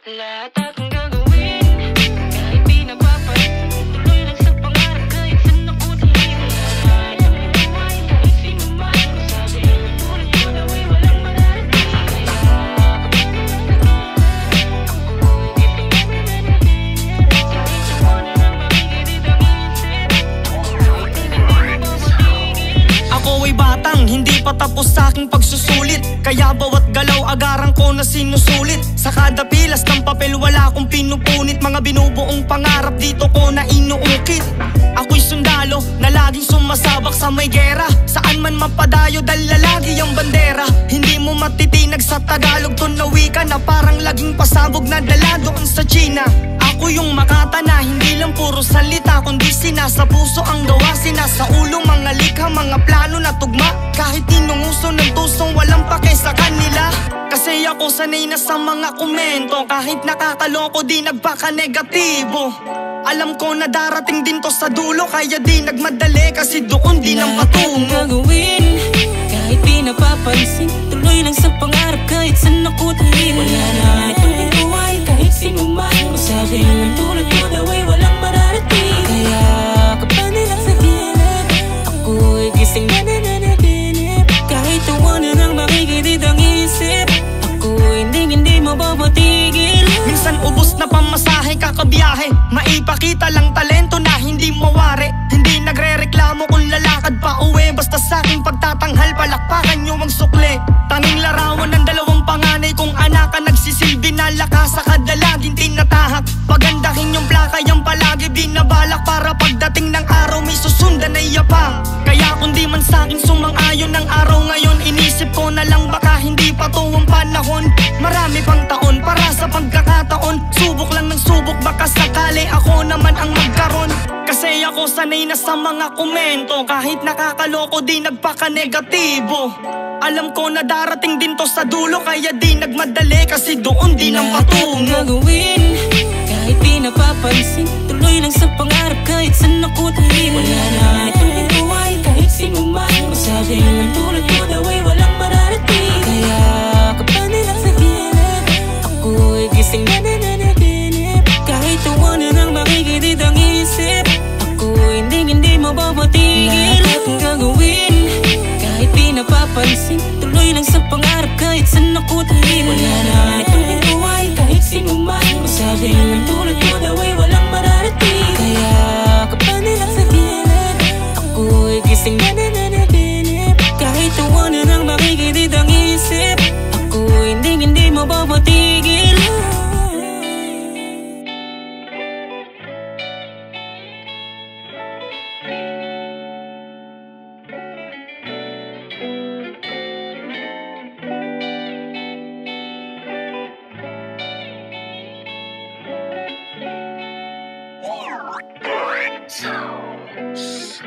Lahat akong gagawin, kahit di napapansin. Tuloy lang sa pangarap kahit saan ako tumingin. Lahat ng buhay, kahit sino man magsabi. Tulad ko daw ay walang mararating. Kaya kapag nalasagot, ako'y gising na nananaginip. Kahit ako na lang makikinig ang isip, ako'y di na mapapatigil. Ako ay batang, hindi pa tapos sa aking pagsusulit. Kaya bawat galaw, agaran ko na sinusulit. Sa kada pilas ng papel, wala akong pinupunit. Mga binubuong pangarap, dito ko na inuukit. Ako'y sundalo na laging sumasabak sa may gera. Saan man mapadayo, dala lagi ang bandera. Hindi mo matitinag sa Tagalog, tunawi ka na parang laging pasabog na dala doon sa China. Ako yung makata na hindi lang puro salita, kundi sinasa puso ang gawa, sinasa ulo, mga likha, mga plano na tugma. Kahit inunguso ng tusong, walang pake sa kanila. Kasi ako sanay na sa mga komento, kahit nakakaloko di nagpaka-negatibo. Alam ko na darating din to sa dulo, kaya di nagmadali kasi doon din ang patungo. Lahat akong gagawin, kahit di napapansin. Tuloy lang sa pangarap kahit saan ako tumingin. Wala na itong buhay, kahit sino man magsabi. Tulad ko daw ay walang mararating. Kaya kapag nilasagot, ako'y gising na nananaginip. Kahit tawanan ng makikinig ang isip, ako'y hindi mapapatigil. Minsan ubos na pamasahe, kakabiyahe. Maipakita lang talento na hindi mawari. Hindi nagre-reklamo kung lalakad pa uwi. Basta sa aking pagtatanghal, palakpakan nyo ang sukli. Tanging larawan ng dalawang panganay kong anak ang nagsisilbi na lakas sa kadalaging tinatahak. Pagandahin yung plaka, yung palagi binabalak, para pagdating ng araw may susundan na yapang. Kaya kung di man sa akin sumang-ayon ng araw ngayon, inisip ko na lang baka hindi pa to ang panahon. Marami pang taon para sa pagkakataon. Subok lang ng subok, baka sakali ako naman ang magkaroon. Kasi ako sanay na sa mga komento, kahit nakakaloko di nagpaka-negatibo. Alam ko na darating din to sa dulo, kaya di nagmadali kasi doon din ang patungo. Lahat akong gagawin, kahit di napapansin. Tuloy lang sa pangarap kahit saan ako tumingin. Wala na itong buhay, kahit sino man magsabi. Tulad ko daw ay walang mararating. Kaya kapag nilasagot, ako'y gising na nananaginip. Kahit tawanan ng makikinig ang isip, ako'y hindi mapapatigil. Lahat akong gagawin, kahit di napapansin. Tuloy lang sa pangarap kahit saan ako tumingin. Wala na itong buhay, kahit sino man magsabi. Tulad ko daw ay walang mararating. Kaya kapag nilasagot, ako'y gising na nananaginip. Kahit tawanan ng makikinig ang isip, ako'y hindi mapapatigil. Sounds.